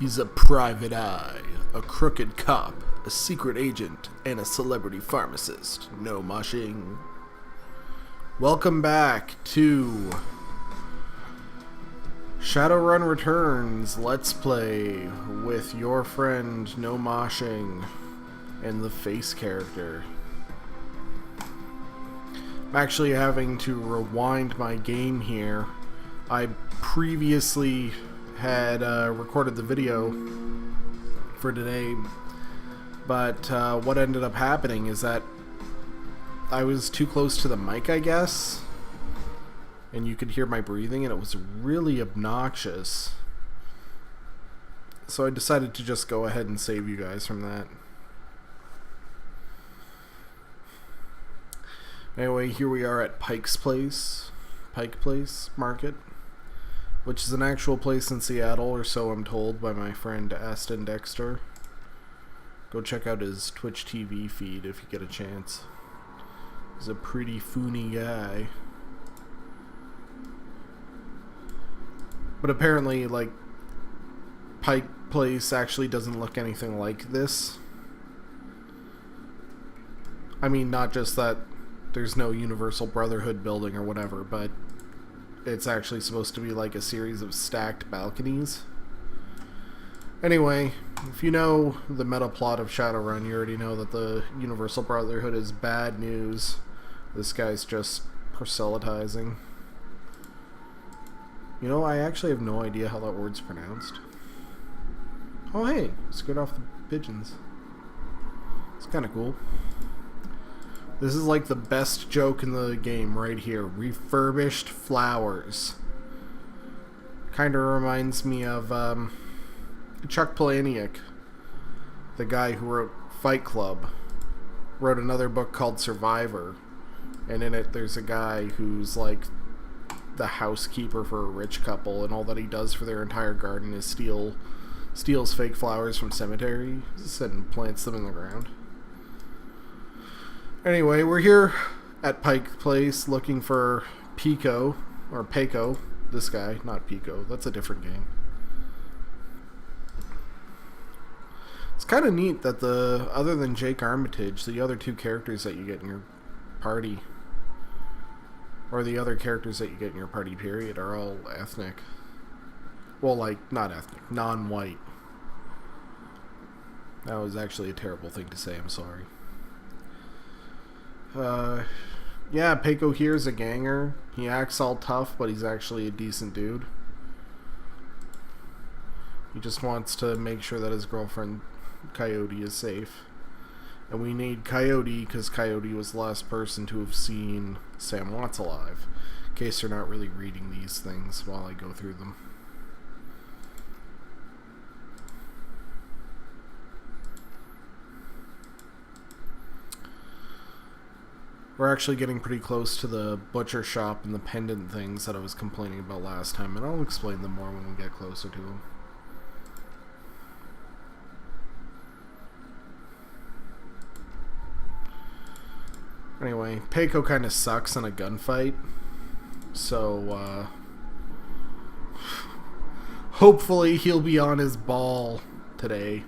He's a private eye, a crooked cop, a secret agent, and a celebrity pharmacist. No moshing. Welcome back to Shadowrun Returns Let's Play with your friend No Moshing and the face character. I'm actually having to rewind my game here. I previously had recorded the video for today, but what ended up happening is that I was too close to the mic, I guess, and you could hear my breathing, and it was really obnoxious. So I decided to just go ahead and save you guys from that. Anyway, here we are at Pike Place Market, which is an actual place in Seattle, or so I'm told by my friend Aston Dexter. Go check out his Twitch TV feed if you get a chance. He's a pretty funny guy. But apparently, like, Pike Place actually doesn't look anything like this. I mean, not just that there's no Universal Brotherhood building or whatever, but it's actually supposed to be like a series of stacked balconies. Anyway, if you know the meta plot of Shadowrun, you already know that the Universal Brotherhood is bad news. This guy's just proselytizing. You know, I actually have no idea how that word's pronounced. Oh hey, scared off the pigeons. It's kind of cool. This is like the best joke in the game right here. Refurbished flowers. Kind of reminds me of Chuck Palahniuk, the guy who wrote Fight Club, wrote another book called Survivor, and in it there's a guy who's like the housekeeper for a rich couple, and all that he does for their entire garden is steals fake flowers from cemeteries and plants them in the ground. Anyway, we're here at Pike Place looking for Pico, or Paco, this guy, not Pico, that's a different game. It's kind of neat that other than Jake Armitage, the other two characters that you get in your party, or the other characters that you get in your party period, are all ethnic. Well, like, not ethnic, non-white. That was actually a terrible thing to say, I'm sorry. Yeah, Paco here is a ganger. He acts all tough, but he's actually a decent dude. He just wants to make sure that his girlfriend, Coyote, is safe. And we need Coyote, because Coyote was the last person to have seen Sam Watts alive. In case you're not really reading these things while I go through them. We're actually getting pretty close to the butcher shop and the pendant things that I was complaining about last time, and I'll explain them more when we get closer to them. Anyway, Paco kind of sucks in a gunfight, so hopefully he'll be on his ball today.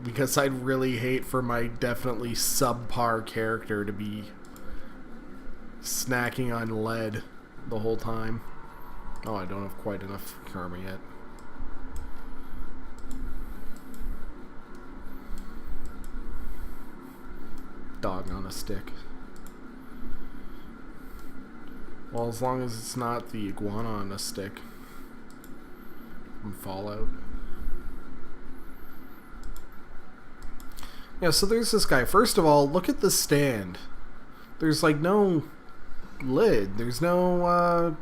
Because I'd really hate for my definitely subpar character to be snacking on lead the whole time. Oh, I don't have quite enough karma yet. Dog on a stick. Well, as long as it's not the iguana on a stick from Fallout. Yeah, so there's this guy. First of all, look at the stand. There's like no lid. There's no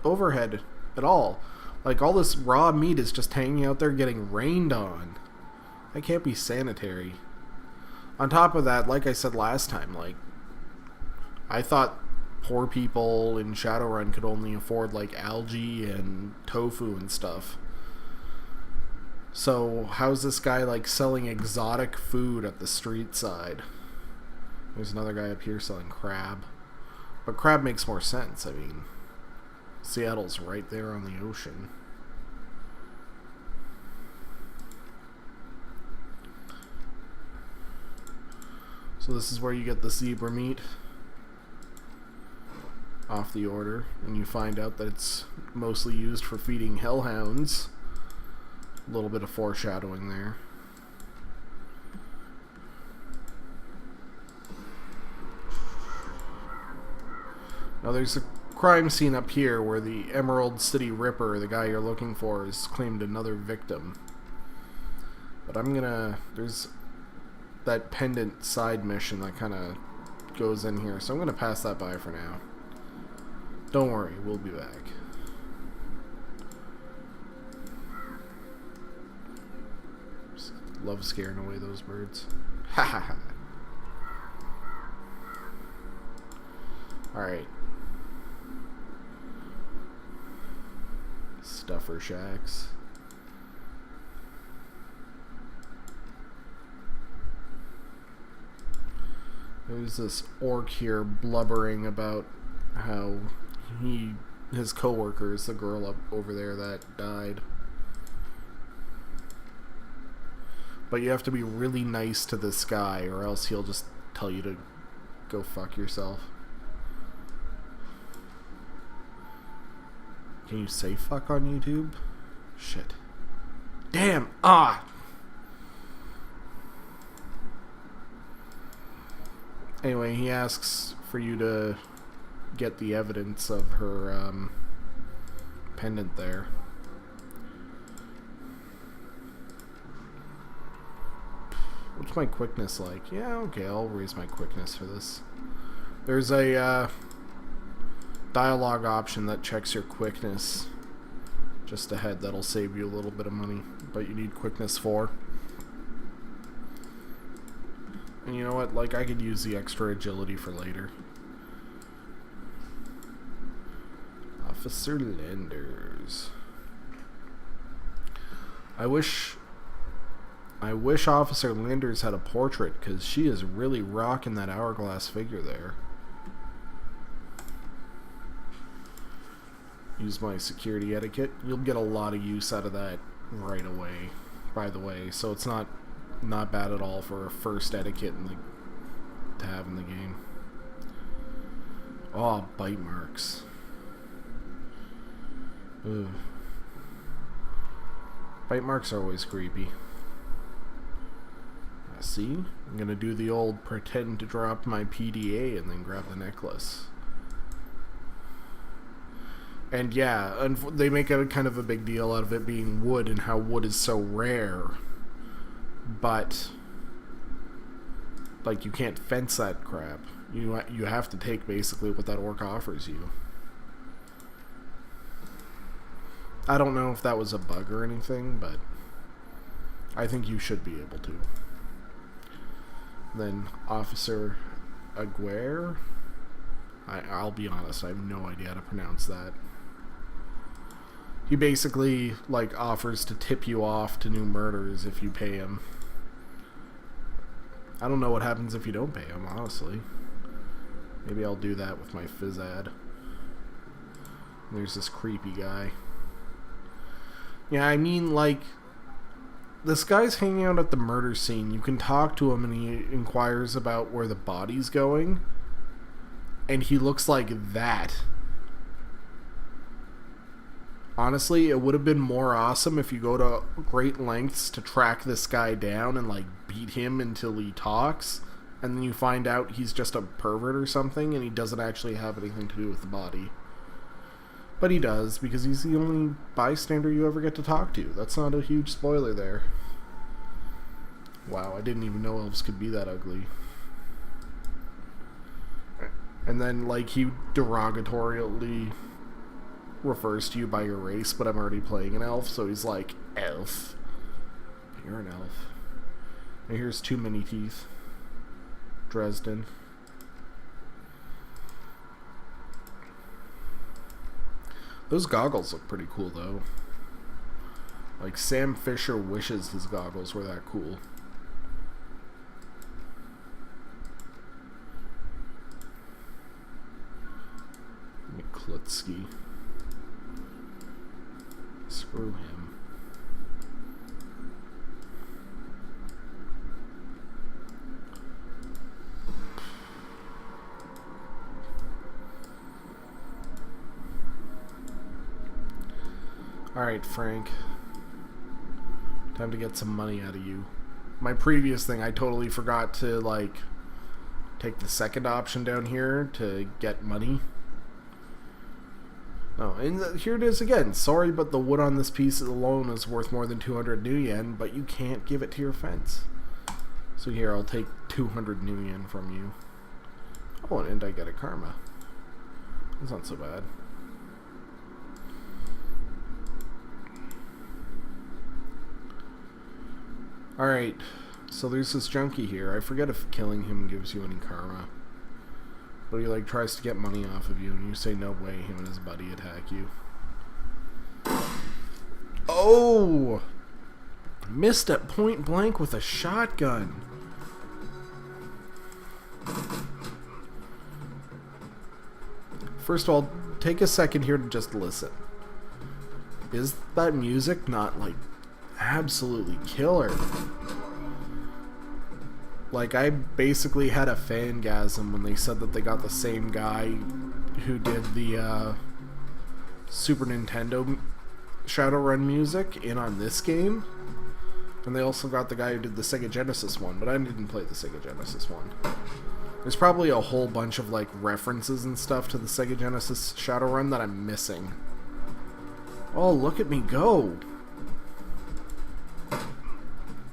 overhead at all. Like all this raw meat is just hanging out there getting rained on. That can't be sanitary. On top of that, like I said last time, like I thought poor people in Shadowrun could only afford like algae and tofu and stuff. So, how's this guy, like, selling exotic food at the street side? There's another guy up here selling crab. But crab makes more sense, I mean. Seattle's right there on the ocean. So this is where you get the zebra meat off the order, and you find out that it's mostly used for feeding hellhounds. A little bit of foreshadowing there. Now there's a crime scene up here where the Emerald City Ripper, the guy you're looking for, has claimed another victim. But I'm gonna... there's that pendant side mission that kind of goes in here, so I'm gonna pass that by for now. Don't worry, we'll be back. Just love scaring away those birds. Ha ha ha. Alright. Stuffer shacks. There's this orc here blubbering about how his coworker is the girl up over there that died. But you have to be really nice to this guy, or else he'll just tell you to go fuck yourself. Can you say fuck on YouTube? Shit. Damn! Ah! Anyway, he asks for you to get the evidence of her pendant there. What's my quickness like? Yeah, okay, I'll raise my quickness for this. There's a dialogue option that checks your quickness just ahead. That'll save you a little bit of money, but you need quickness 4. And you know what? Like, I could use the extra agility for later. Officer Landers. I wish Officer Landers had a portrait, because she is really rocking that hourglass figure there. Use my security etiquette. You'll get a lot of use out of that right away, by the way. So it's not bad at all for a first etiquette to have in the game. Oh, bite marks. Ugh. Bite marks are always creepy. See? I'm gonna do the old pretend to drop my PDA and then grab the necklace. And yeah, they make a kind of a big deal out of it being wood and how wood is so rare. But, like, you can't fence that crap. You have to take basically what that orc offers you. I don't know if that was a bug or anything, but I think you should be able to. Then Officer Aguirre. I'll be honest, I have no idea how to pronounce that. He basically, like, offers to tip you off to new murders if you pay him. I don't know what happens if you don't pay him, honestly. Maybe I'll do that with my phys ad. There's this creepy guy. Yeah, I mean, like, this guy's hanging out at the murder scene. You can talk to him and he inquires about where the body's going. And he looks like that. Honestly, it would have been more awesome if you go to great lengths to track this guy down and, like, beat him until he talks. And then you find out he's just a pervert or something and he doesn't actually have anything to do with the body. But he does, because he's the only bystander you ever get to talk to. That's not a huge spoiler there. Wow, I didn't even know elves could be that ugly. And then, like, he derogatorily refers to you by your race, but I'm already playing an elf, so he's like, elf. You're an elf. And here's Too Many Teeth. Dresden. Those goggles look pretty cool, though. Like, Sam Fisher wishes his goggles were that cool. McClutsky. Screw him. Alright, Frank. Time to get some money out of you. My previous thing, I totally forgot to, like, take the second option down here to get money. Oh, and here it is again. Sorry, but the wood on this piece alone is worth more than 200 new yen, but you can't give it to your fence. So here, I'll take 200 new yen from you. Oh, and I get a karma. That's not so bad. Alright, so there's this junkie here. I forget if killing him gives you any karma. But he like tries to get money off of you and you say no way, him and his buddy attack you. Oh! Missed at point blank with a shotgun. First of all, take a second here to just listen. Is that music not like absolutely killer? Like, I basically had a fangasm when they said that they got the same guy who did the Super Nintendo Shadowrun music in on this game. And they also got the guy who did the Sega Genesis one, but I didn't play the Sega Genesis one. There's probably a whole bunch of like references and stuff to the Sega Genesis Shadowrun that I'm missing. Oh, look at me go!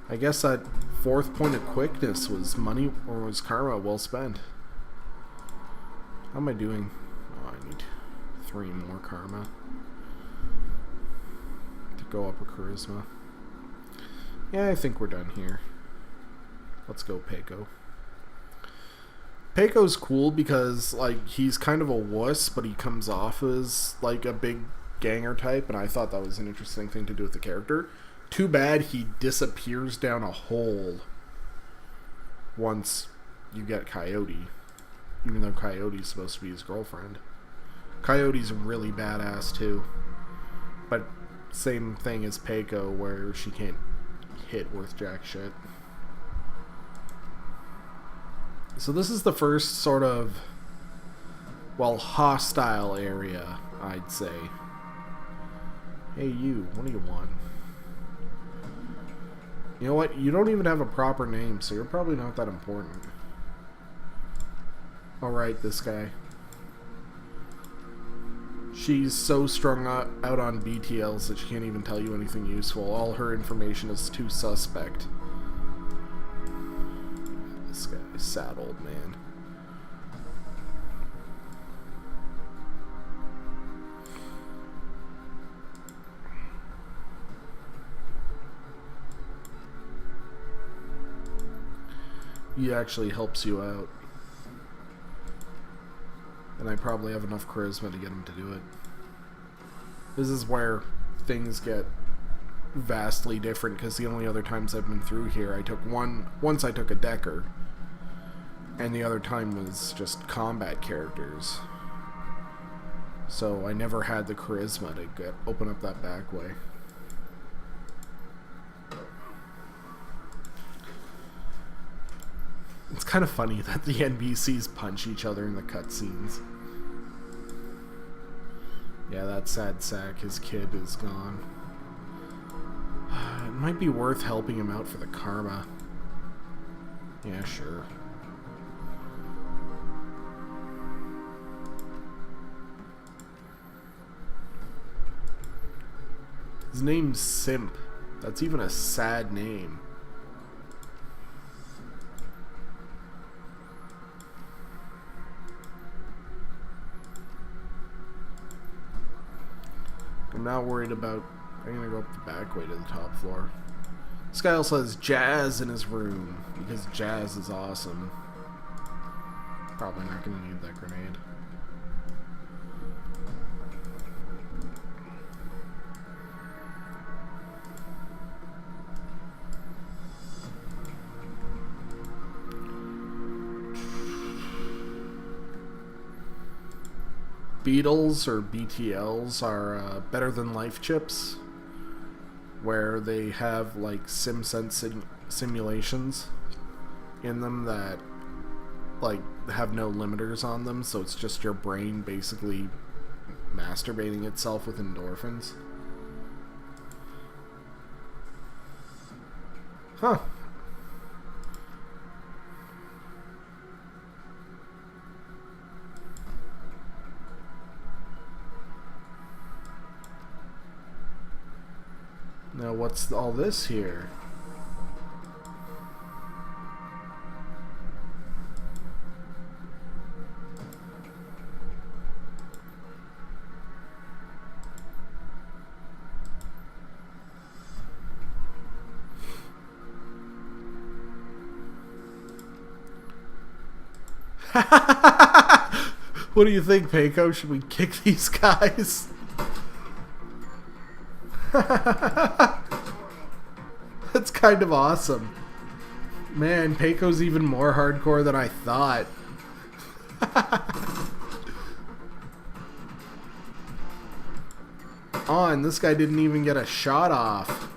I guess that fourth point of quickness was money, or was karma well spent. How am I doing? Oh, I need 3 more karma to go up a charisma. Yeah, I think we're done here. Let's go, Peiko. Peiko's cool because, like, he's kind of a wuss, but he comes off as, like, a big ganger type, and I thought that was an interesting thing to do with the character. Too bad he disappears down a hole once you get Coyote. Even though Coyote's supposed to be his girlfriend. Coyote's really badass too. But same thing as Peiko, where she can't hit worth jack shit. So this is the first sort of, well, hostile area, I'd say. Hey you, what do you want? You know what? You don't even have a proper name, so you're probably not that important. Alright, this guy. She's so strung out on BTLs that she can't even tell you anything useful. All her information is too suspect. This guy, sad old man. He actually helps you out. And I probably have enough charisma to get him to do it. This is where things get vastly different, because the only other times I've been through here, I took once I took a Decker, and the other time was just combat characters. So I never had the charisma to open up that back way. It's kind of funny that the NPCs punch each other in the cutscenes. Yeah, that sad sack, his kid is gone. It might be worth helping him out for the karma. Yeah, sure. His name's Simp. That's even a sad name. I'm not worried about... I'm gonna go up the back way to the top floor. This guy also has jazz in his room, because jazz is awesome. Probably not gonna need that grenade. Beetles, or BTLs, are better than life chips, where they have like SimSense simulations in them that like have no limiters on them, so it's just your brain basically masturbating itself with endorphins. Huh. Now what's all this here? What do you think, Peiko? Should we kick these guys? That's kind of awesome. Man, Peiko's even more hardcore than I thought. Oh, and this guy didn't even get a shot off.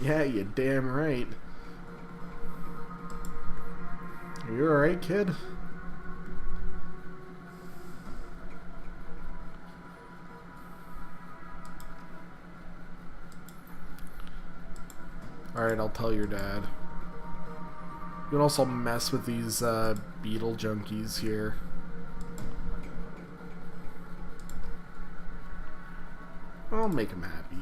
Yeah, you damn right. Are you alright, kid? Alright, I'll tell your dad. You can also mess with these beetle junkies here. I'll make him happy.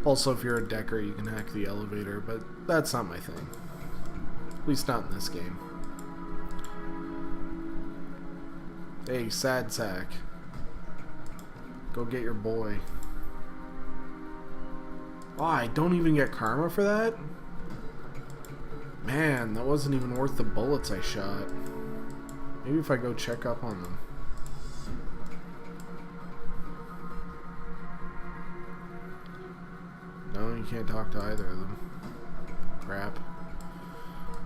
Also, if you're a decker, you can hack the elevator, but that's not my thing. At least not in this game. Hey, sad sack. Go get your boy. Oh, I don't even get karma for that? Man, that wasn't even worth the bullets I shot. Maybe if I go check up on them. No, you can't talk to either of them. Crap.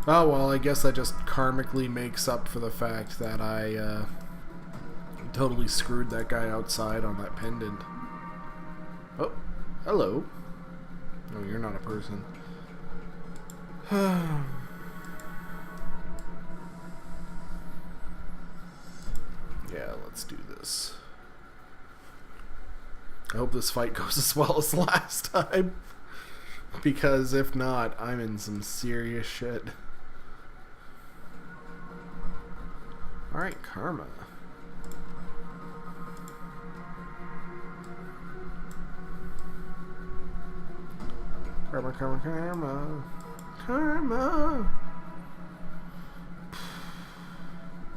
Oh, well, I guess that just karmically makes up for the fact that I totally screwed that guy outside on that pendant. Oh, hello. No, you're not a person. Yeah, let's do this. I hope this fight goes as well as last time. Because if not, I'm in some serious shit. Alright, karma. Karma, karma, karma. Karma!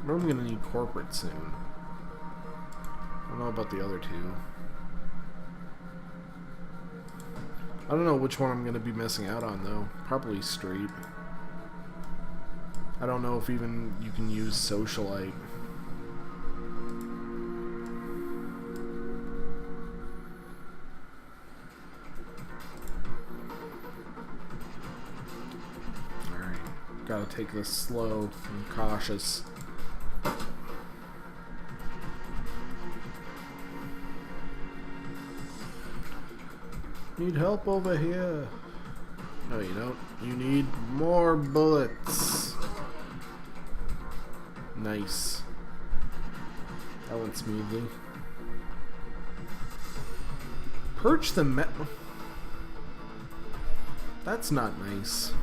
I'm gonna need corporate soon. I don't know about the other two. I don't know which one I'm going to be missing out on, though. Probably Street. I don't know if even you can use Socialite. Alright. Gotta take this slow and cautious. Need help over here. No, you don't. You need more bullets. Nice. That went smoothly. Perch the metal. That's not nice.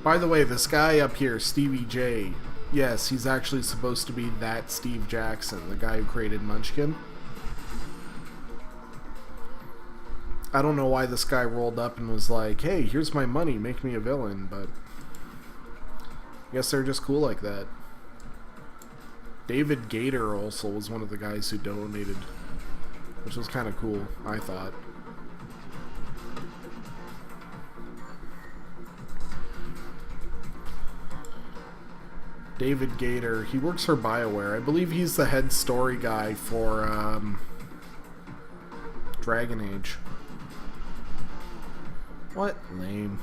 By the way, this guy up here, Stevie J, yes, he's actually supposed to be that Steve Jackson, the guy who created Munchkin. I don't know why this guy rolled up and was like, hey, here's my money, make me a villain, but I guess they're just cool like that. David Gator also was one of the guys who donated, which was kind of cool, I thought. David Gator, he works for BioWare. I believe he's the head story guy for Dragon Age. What? Lame.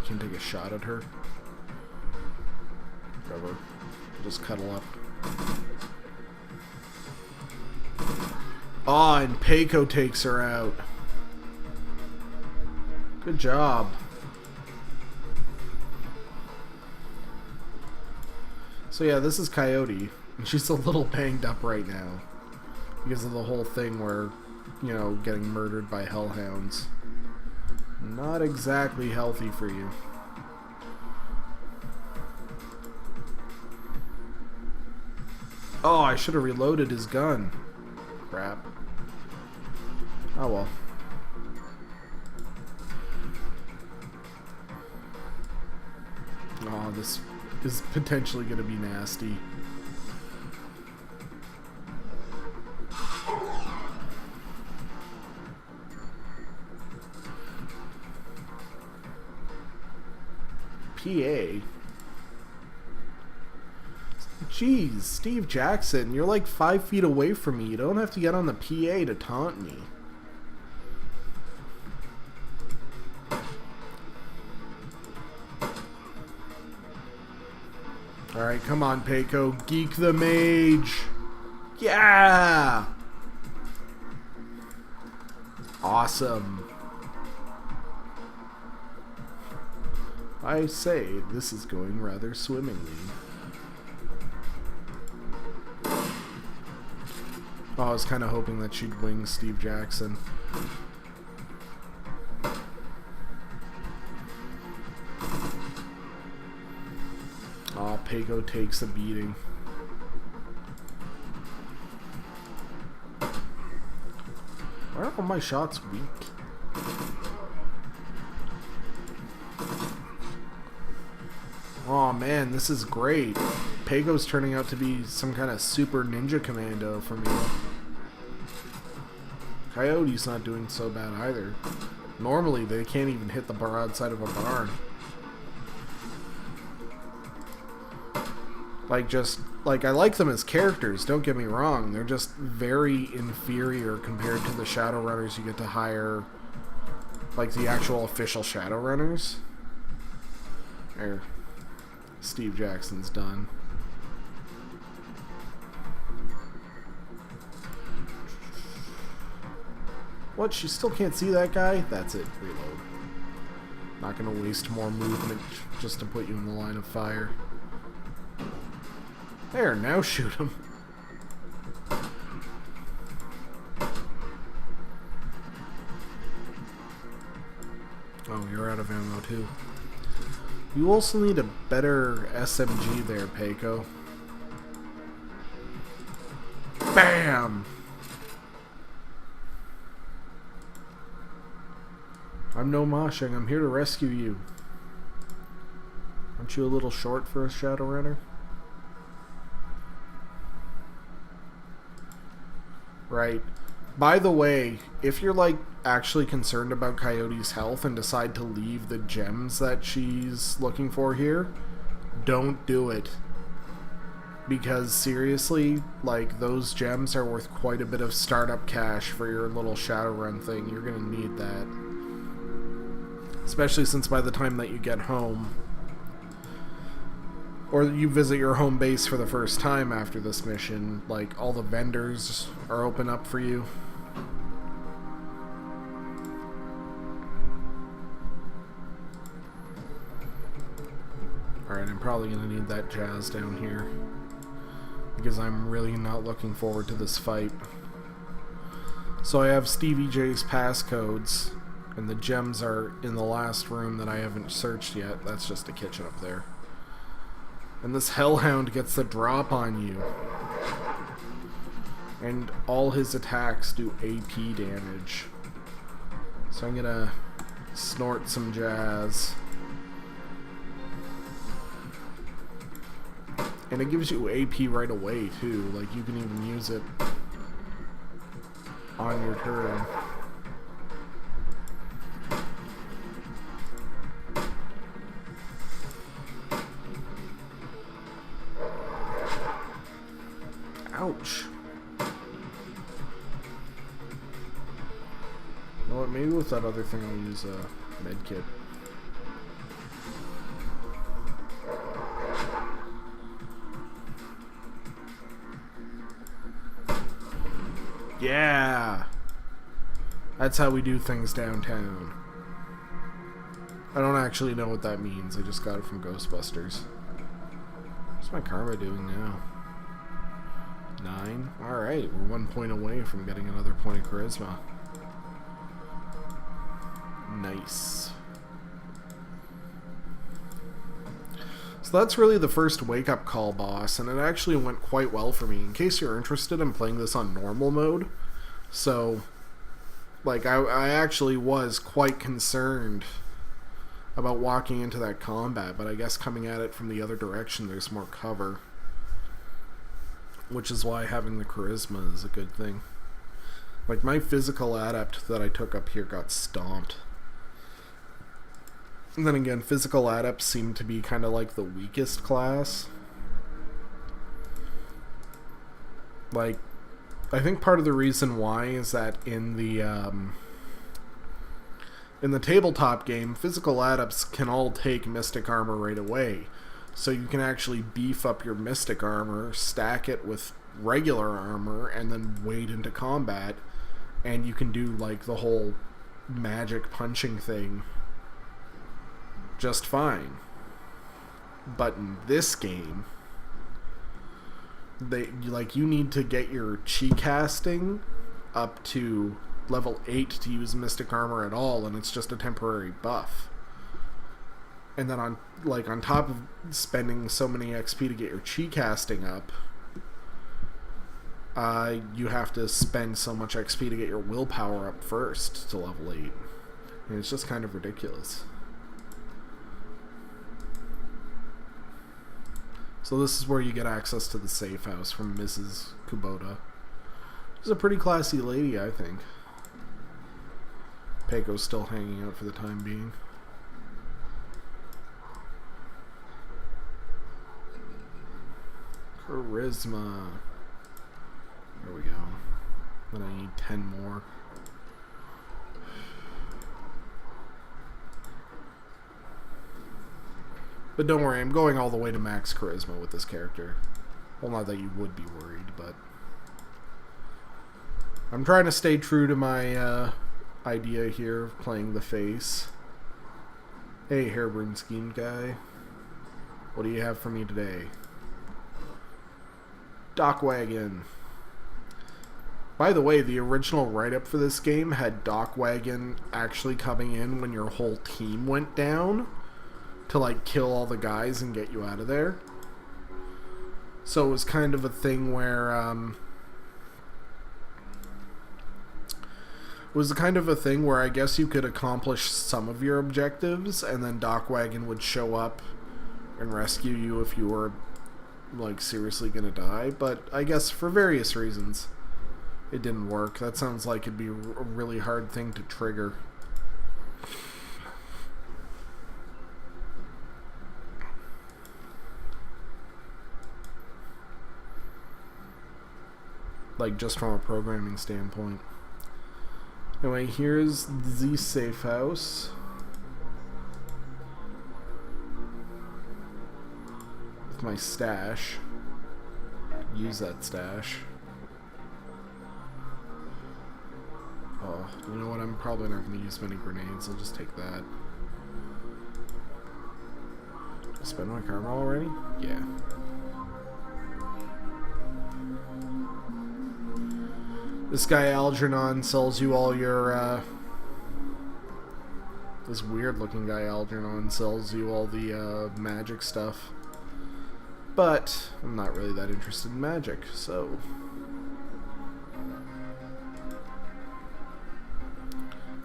Can take a shot at her. Whatever. Just cuddle up. Oh, and Peiko takes her out. Good job. So yeah, this is Coyote. And she's a little banged up right now because of the whole thing where, you know, getting murdered by hellhounds. Not exactly healthy for you. Oh, I should have reloaded his gun. Crap. Oh well. Oh, this is potentially going to be nasty. PA? Jeez, Steve Jackson, you're like 5 feet away from me. You don't have to get on the PA to taunt me. Alright, come on, Peiko. Geek the Mage. Yeah! Awesome. I say, this is going rather swimmingly. Oh, I was kind of hoping that she'd wing Steve Jackson. Oh, Peiko takes a beating. Why are all my shots weak? Oh man, this is great. Peiko's turning out to be some kind of super ninja commando for me. Coyote's not doing so bad either. Normally, they can't even hit the broadside of a barn. I like them as characters, don't get me wrong. They're just very inferior compared to the Shadowrunners you get to hire, like the actual official Shadowrunners. There. Steve Jackson's done. What? She still can't see that guy? That's it. Reload. Not gonna waste more movement just to put you in the line of fire. There, now shoot him. Oh, you're out of ammo too. You also need a better SMG there, Peiko. Bam! I'm no Moshing, I'm here to rescue you. Aren't you a little short for a Shadowrunner? Right. By the way, if you're like actually concerned about Coyote's health and decide to leave the gems that she's looking for here, don't do it. Because seriously, like, those gems are worth quite a bit of startup cash for your little Shadowrun thing. You're gonna need that. Especially since by the time that you get home, or you visit your home base for the first time after this mission, like, all the vendors are open up for you. Alright, I'm probably going to need that jazz down here, because I'm really not looking forward to this fight. So I have Stevie J's passcodes, and the gems are in the last room that I haven't searched yet. That's just a kitchen up there. And this hellhound gets the drop on you. And all his attacks do AP damage. So I'm gonna snort some jazz. And it gives you AP right away too. Like, you can even use it on your turn. Ouch. You know what, maybe with that other thing I'll use a med kit. Yeah! That's how we do things downtown. I don't actually know what that means. I just got it from Ghostbusters. What's my karma doing now? 9. Alright, we're 1 point away from getting another point of charisma. Nice. So that's really the first wake-up call boss, and it actually went quite well for me. In case you're interested, I'm playing this on normal mode. So, like, I actually was quite concerned about walking into that combat, but I guess coming at it from the other direction, there's more cover. Which is why having the charisma is a good thing. Like, my physical adept that I took up here got stomped. And then again, physical adepts seem to be kind of like the weakest class. Like, I think part of the reason why is that in the tabletop game, physical adepts can all take mystic armor right away. So you can actually beef up your mystic armor, stack it with regular armor, and then wade into combat. And you can do, like, the whole magic punching thing just fine. But in this game, you need to get your chi casting up to level 8 to use mystic armor at all, and it's just a temporary buff. And then on top of spending so many XP to get your chi casting up, you have to spend so much XP to get your willpower up first to level 8. And it's just kind of ridiculous. So this is where you get access to the safe house from Mrs. Kubota. She's a pretty classy lady, I think. Peiko's still hanging out for the time being. Charisma. There we go. Then I need 10 more. But don't worry, I'm going all the way to max charisma with this character. Well, not that you would be worried, but I'm trying to stay true to my idea here of playing the face. Hey, hairbrain scheme guy. What do you have for me today? Dock Wagon. By the way, the original write-up for this game had Dock Wagon actually coming in when your whole team went down to, like, kill all the guys and get you out of there. So it was kind of a thing where, I guess you could accomplish some of your objectives, and then Dock Wagon would show up and rescue you if you were, like, seriously gonna die. But I guess for various reasons, it didn't work. That sounds like it'd be a really hard thing to trigger. Like, just from a programming standpoint. Anyway, here's the safe house. With my stash. Use that stash. Oh, you know what? I'm probably not going to use many grenades. I'll just take that. Did I spend my karma already? Yeah. This guy Algernon sells you all your, this weird looking guy Algernon sells you all the, magic stuff. But I'm not really that interested in magic, so...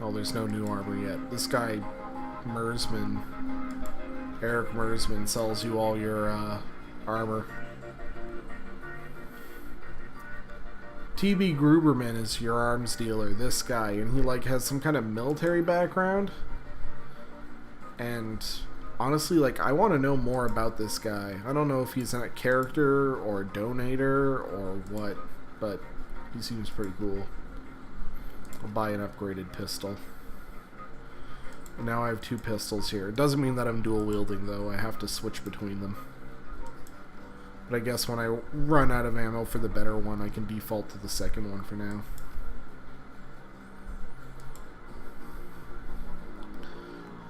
Oh, there's no new armor yet. This guy, Mersman, Eric Mersman, sells you all your, armor. T.B. Gruberman is your arms dealer, this guy, and he, like, has some kind of military background. And honestly, like, I want to know more about this guy. I don't know if he's a character or a donator or what, but he seems pretty cool. I'll buy an upgraded pistol. And now I have 2 pistols here. It doesn't mean that I'm dual wielding, though. I have to switch between them. But I guess when I run out of ammo for the better one, I can default to the second one for now.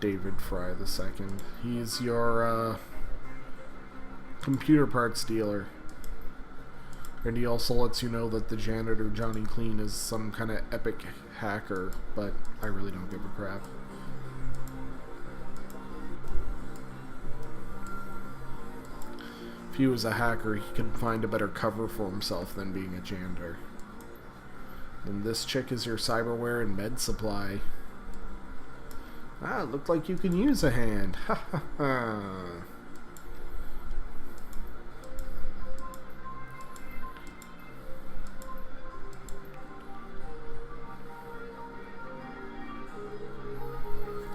David Fry II. He's your computer parts dealer. And he also lets you know that the janitor, Johnny Clean, is some kind of epic hacker, but I really don't give a crap. If he was a hacker, he could find a better cover for himself than being a janitor. And this chick is your cyberware and med supply. Ah, it looked like you can use a hand. Ha ha ha.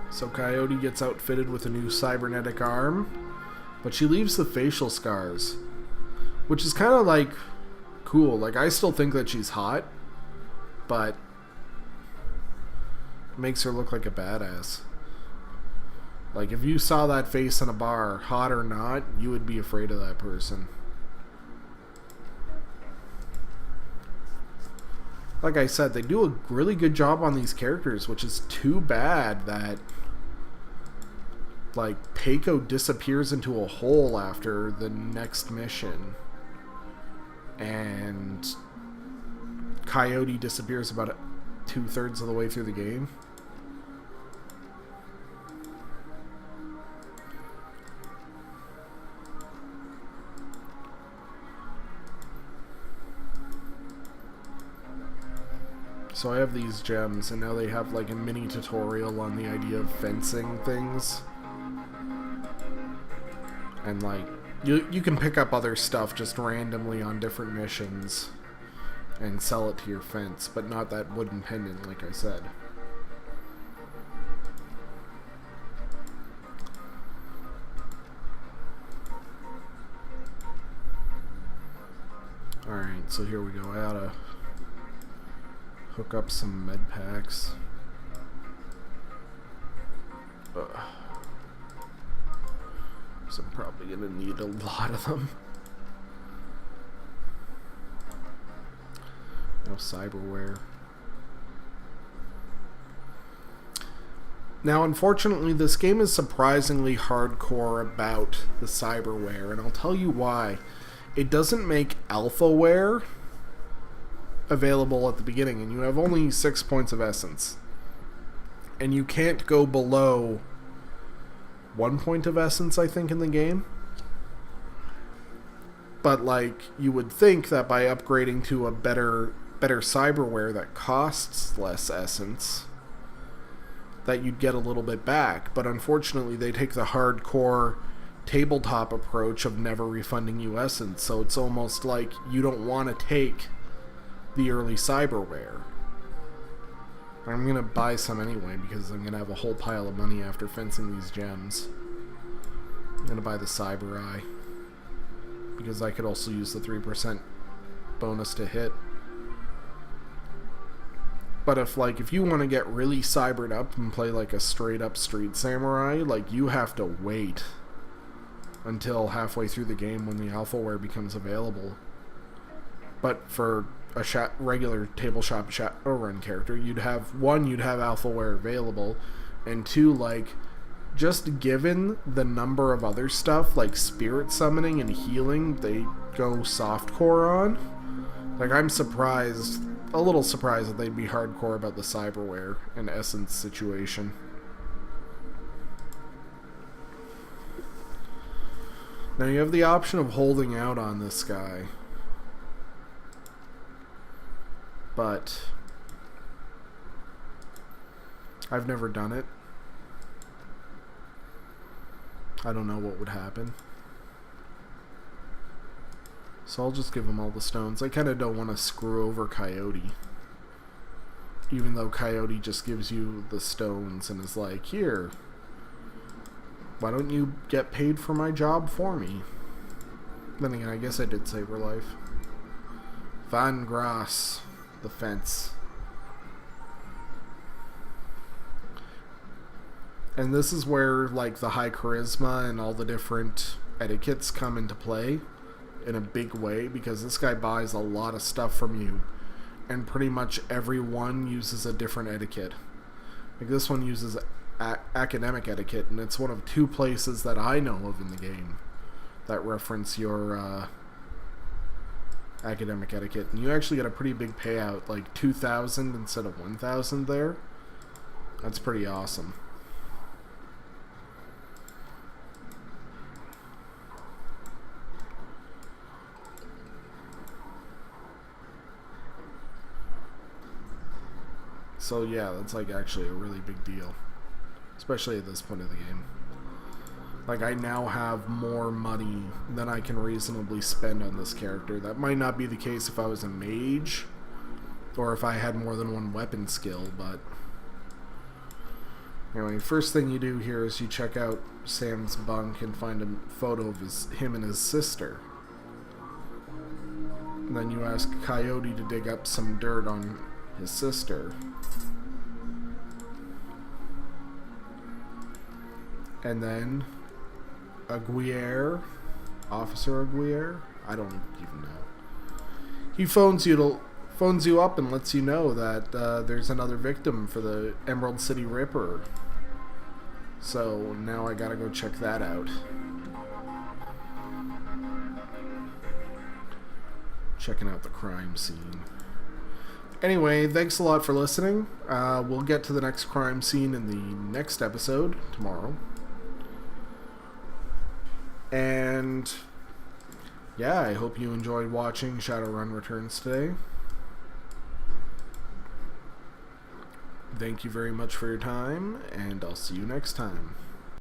So Coyote gets outfitted with a new cybernetic arm, but she leaves the facial scars, which is kind of like cool. Like, I still think that she's hot, but it makes her look like a badass. Like, if you saw that face in a bar, hot or not, you would be afraid of that person. Like I said, they do a really good job on these characters, which is too bad that, like, Peiko disappears into a hole after the next mission, and Coyote disappears about 2/3 of the way through the game. So I have these gems, and now they have like a mini tutorial on the idea of fencing things. And like, you can pick up other stuff just randomly on different missions and sell it to your fence, but not that wooden pendant, like I said. Alright, so here we go. I oughta hook up some med packs. So I'm probably gonna need a lot of them. No cyberware. Now, unfortunately, this game is surprisingly hardcore about the cyberware, and I'll tell you why. It doesn't make alphaware available at the beginning, and you have only 6 points of essence. And you can't go below 1 point of essence, I think, in the game. But, like, you would think that by upgrading to a better cyberware that costs less essence, that you'd get a little bit back. But unfortunately, they take the hardcore tabletop approach of never refunding you essence, so it's almost like you don't want to take the early cyberware. I'm gonna buy some anyway because I'm gonna have a whole pile of money after fencing these gems. I'm gonna buy the cyber eye because I could also use the 3% bonus to hit. But if you want to get really cybered up and play like a straight up street samurai, like, you have to wait until halfway through the game when the alphaware becomes available. But for a regular tabletop Shadowrun character, you'd have alphaware available, and two, like, just given the number of other stuff like spirit summoning and healing they go softcore on, like, I'm a little surprised that they'd be hardcore about the cyberware and essence situation. Now you have the option of holding out on this guy, but I've never done it. I don't know what would happen. So I'll just give him all the stones. I kind of don't want to screw over Coyote, even though Coyote just gives you the stones and is like, here, why don't you get paid for my job for me? Then again, I guess I did save her life. Van Grass, the fence. And this is where, like, the high charisma and all the different etiquettes come into play in a big way, because this guy buys a lot of stuff from you, and pretty much everyone uses a different etiquette. Like, this one uses academic etiquette, and it's one of 2 places that I know of in the game that reference your academic etiquette, and you actually get a pretty big payout, like 2,000 instead of 1,000 there. That's pretty awesome. So yeah, that's like actually a really big deal, especially at this point of the game. Like, I now have more money than I can reasonably spend on this character. That might not be the case if I was a mage, or if I had more than one weapon skill, but... Anyway, first thing you do here is you check out Sam's bunk and find a photo of him and his sister. And then you ask Coyote to dig up some dirt on his sister. And then Aguirre, Officer Aguirre, I don't even know. He phones you up and lets you know that there's another victim for the Emerald City Ripper. So now I gotta go check that out. Checking out the crime scene. Anyway, thanks a lot for listening. We'll get to the next crime scene in the next episode tomorrow. And yeah, I hope you enjoyed watching Shadowrun Returns today. Thank you very much for your time, and I'll see you next time.